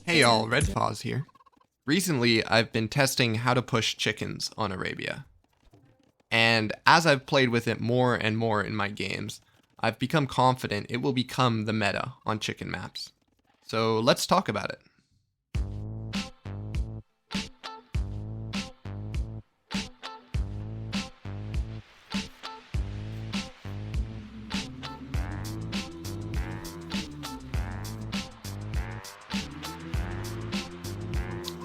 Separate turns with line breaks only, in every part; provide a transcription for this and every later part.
Hey y'all, Redpaws here. Recently, I've been testing how to push chickens on Arabia. And as I've played with it more and more in my games, I've become confident it will become the meta on chicken maps. So let's talk about it.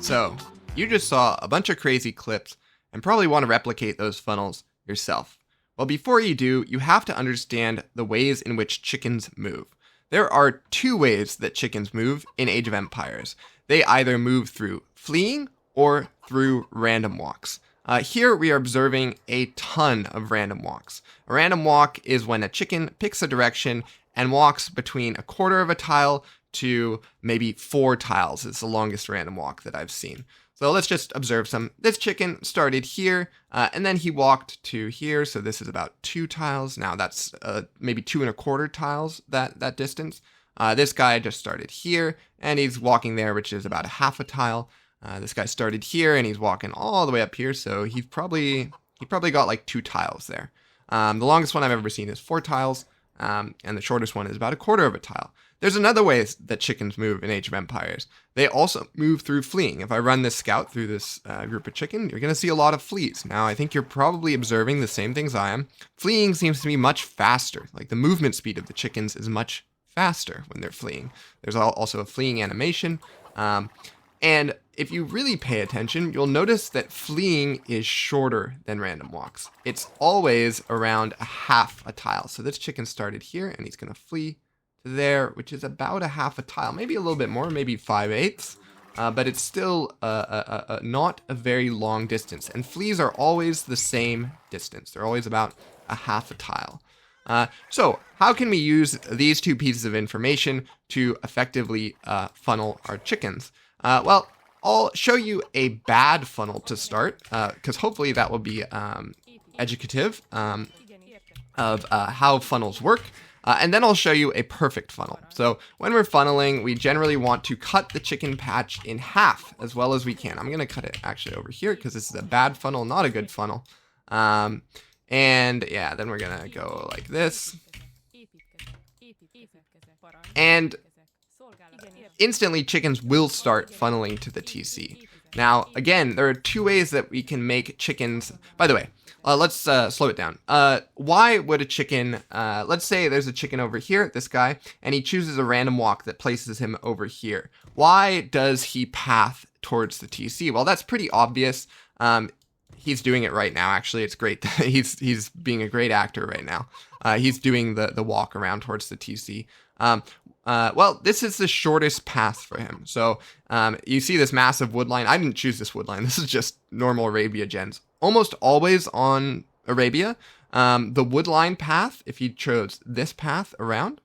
So, you just saw a bunch of crazy clips and probably want to replicate those funnels yourself. Well, before you do, you have to understand the ways in which chickens move. There are two ways that chickens move in Age of Empires. They either move through fleeing or through random walks. Here we are observing a ton of random walks. A random walk is when a chicken picks a direction and walks between a quarter of a tile to maybe 4 tiles. It's the longest random walk that I've seen. So let's just observe some. This chicken started here, and then he walked to here. So this is about 2 tiles. Now that's maybe 2 1/4 tiles, that distance. This guy just started here, and he's walking there, which is about a half a tile. This guy started here, and he's walking all the way up here. So he probably got like 2 tiles there. The longest one I've ever seen is 4 tiles, and the shortest one is about a quarter of a tile. There's another way that chickens move in Age of Empires. They also move through fleeing. If I run this scout through this group of chicken, you're going to see a lot of flees. Now, I think you're probably observing the same things I am. Fleeing seems to be much faster. Like the movement speed of the chickens is much faster when they're fleeing. There's also a fleeing animation. And if you really pay attention, you'll notice that fleeing is shorter than random walks. It's always around a half a tile. So this chicken started here, and he's going to flee to there, which is about a half a tile, maybe a little bit more, maybe 5/8, but it's still not a very long distance. And fleas are always the same distance. They're always about a half a tile. So how can we use these two pieces of information to effectively funnel our chickens? Well, I'll show you a bad funnel to start, because hopefully that will be educative of how funnels work. And then I'll show you a perfect funnel. So when we're funneling, we generally want to cut the chicken patch in half as well as we can. I'm going to cut it actually over here because this is a bad funnel, not a good funnel. And yeah, then we're going to go like this. And instantly chickens will start funneling to the TC. Now, again, there are 2 ways that we can make chickens. By the way, let's slow it down. Why would a chicken, let's say there's a chicken over here, this guy, and he chooses a random walk that places him over here. Why does he path towards the TC? Well, that's pretty obvious. He's doing it right now, actually. It's great. He's being a great actor right now. He's doing the walk around towards the TC. Well, this is the shortest path for him. So you see this massive wood line. I didn't choose this wood line. This is just normal Arabia gens. Almost always on Arabia, the wood line path, if you chose this path around,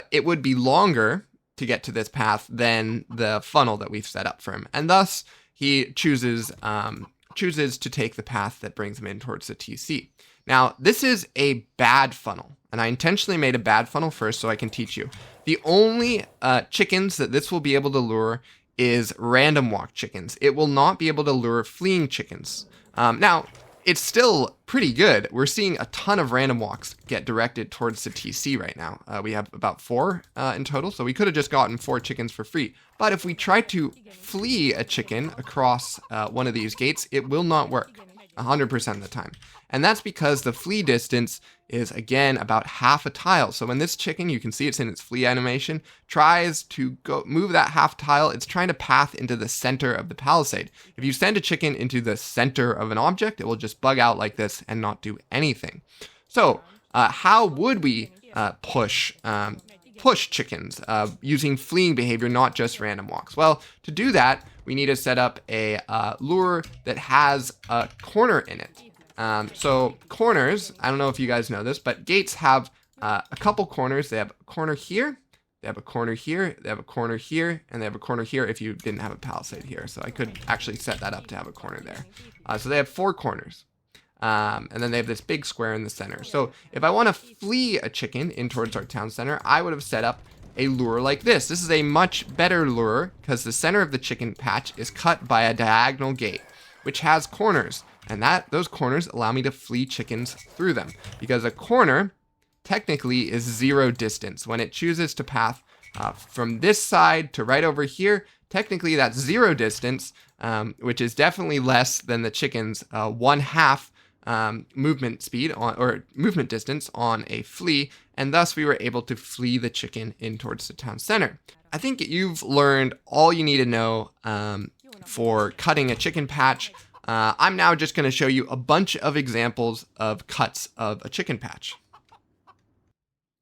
it would be longer to get to this path than the funnel that we've set up for him. And thus, he chooses to take the path that brings him in towards the TC. Now, this is a bad funnel, and I intentionally made a bad funnel first so I can teach you. The only chickens that this will be able to lure is random walk chickens. It will not be able to lure fleeing chickens. Now, it's still pretty good. We're seeing a ton of random walks get directed towards the TC right now. We have about 4 in total, so we could have just gotten 4 chickens for free. But if we try to flee a chicken across one of these gates, it will not work 100% of the time. And that's because the flee distance is, again, about half a tile. So when this chicken, you can see it's in its flee animation, tries to go move that half tile, it's trying to path into the center of the palisade. If you send a chicken into the center of an object, it will just bug out like this and not do anything. So how would we push chickens using fleeing behavior, not just random walks? Well, to do that, we need to set up a lure that has a corner in it. So corners, I don't know if you guys know this, but gates have a couple corners. They have a corner here, they have a corner here, they have a corner here, and they have a corner here if you didn't have a palisade here. So I could actually set that up to have a corner there. So they have 4 corners. And then they have this big square in the center. So if I want to flee a chicken in towards our town center, I would have set up a lure like this. This is a much better lure because the center of the chicken patch is cut by a diagonal gate, which has corners, and those corners allow me to flee chickens through them, because a corner technically is 0 distance. When it chooses to path from this side to right over here, technically that's 0 distance, which is definitely less than the chicken's 1/2 movement speed or movement distance on a flee, and thus we were able to flee the chicken in towards the town center. I think you've learned all you need to know for cutting a chicken patch. I'm now just going to show you a bunch of examples of cuts of a chicken patch.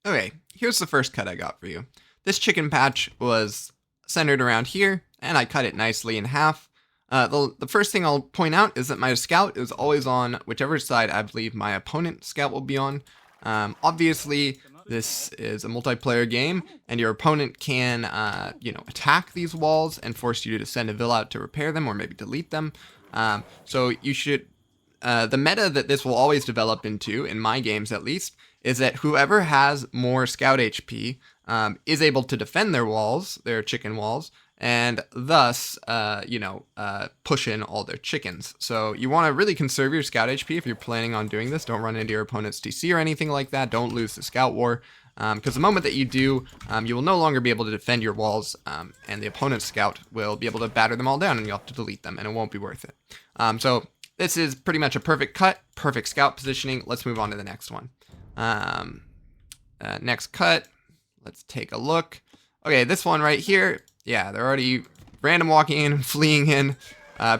Okay, here's the first cut I got for you. This chicken patch was centered around here, and I cut it nicely in half. The first thing I'll point out is that my scout is always on whichever side I believe my opponent's scout will be on. Obviously, this is a multiplayer game, and your opponent can, attack these walls and force you to send a villa out to repair them or maybe delete them. So you should, the meta that this will always develop into, in my games at least, is that whoever has more scout HP is able to defend their walls, their chicken walls, and thus, push in all their chickens. So you want to really conserve your scout HP if you're planning on doing this. Don't run into your opponent's TC or anything like that. Don't lose the scout war, because the moment that you do, you will no longer be able to defend your walls, and the opponent's scout will be able to batter them all down, and you'll have to delete them, and it won't be worth it. So this is pretty much a perfect cut, perfect scout positioning. Let's move on to the next one. Next cut, let's take a look. Okay, this one right here, yeah, they're already random walking in and fleeing in.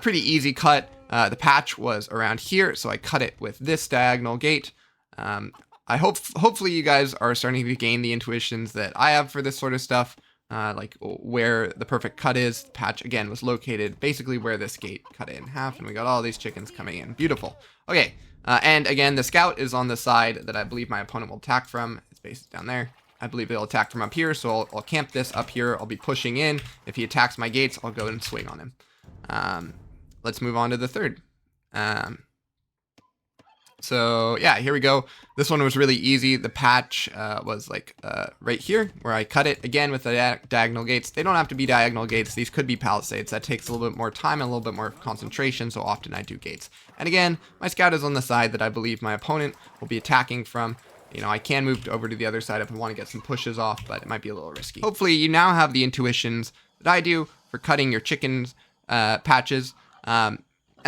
Pretty easy cut. The patch was around here, so I cut it with this diagonal gate. Hopefully you guys are starting to gain the intuitions that I have for this sort of stuff, like where the perfect cut is. The patch, again, was located basically where this gate cut it in half, and we got all these chickens coming in. Beautiful. Okay, and again, the scout is on the side that I believe my opponent will attack from. His base is down there. I believe they'll attack from up here, so I'll camp this up here. I'll be pushing in. If he attacks my gates, I'll go and swing on him. Let's move on to the third. So yeah, here we go. This one was really easy. The patch was like right here where I cut it again with the diagonal gates. They don't have to be diagonal gates. These could be palisades. That takes a little bit more time and a little bit more concentration, so often I do gates. And again, my scout is on the side that I believe my opponent will be attacking from. You know, I can move over to the other side if I want to get some pushes off, but it might be a little risky. Hopefully you now have the intuitions that I do for cutting your chickens patches. And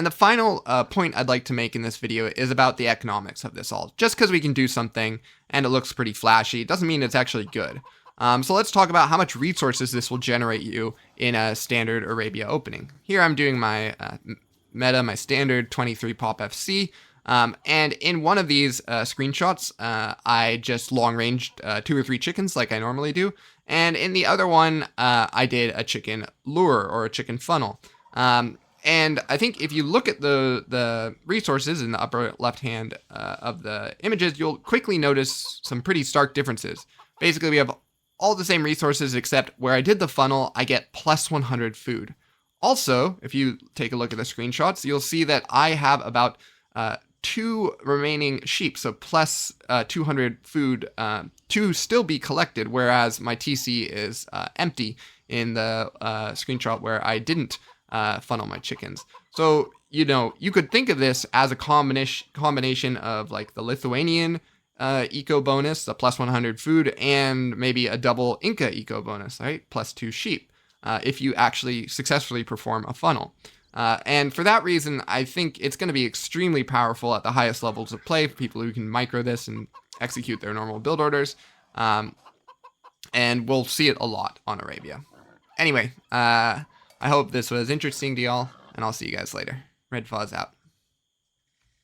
the final point I'd like to make in this video is about the economics of this all. Just because we can do something and it looks pretty flashy doesn't mean it's actually good. So let's talk about how much resources this will generate you in a standard Arabia opening. Here I'm doing my meta, my standard 23 pop FC. And in one of these screenshots, I just long-ranged 2 or 3 chickens like I normally do. And in the other one, I did a chicken lure or a chicken funnel. And I think if you look at the resources in the upper left-hand of the images, you'll quickly notice some pretty stark differences. Basically, we have all the same resources, except where I did the funnel, I get plus 100 food. Also, if you take a look at the screenshots, you'll see that I have about 2 remaining sheep, so plus 200 food to still be collected, whereas my TC is empty in the screenshot where I didn't funnel my chickens. So, you know, you could think of this as a combination of like the Lithuanian eco bonus, the plus 100 food, and maybe a double Inca eco bonus, right? Plus 2 sheep, if you actually successfully perform a funnel. And for that reason, I think it's going to be extremely powerful at the highest levels of play for people who can micro this and execute their normal build orders. And we'll see it a lot on Arabia. Anyway, I hope this was interesting to y'all, and I'll see you guys later. Red Fuzz out.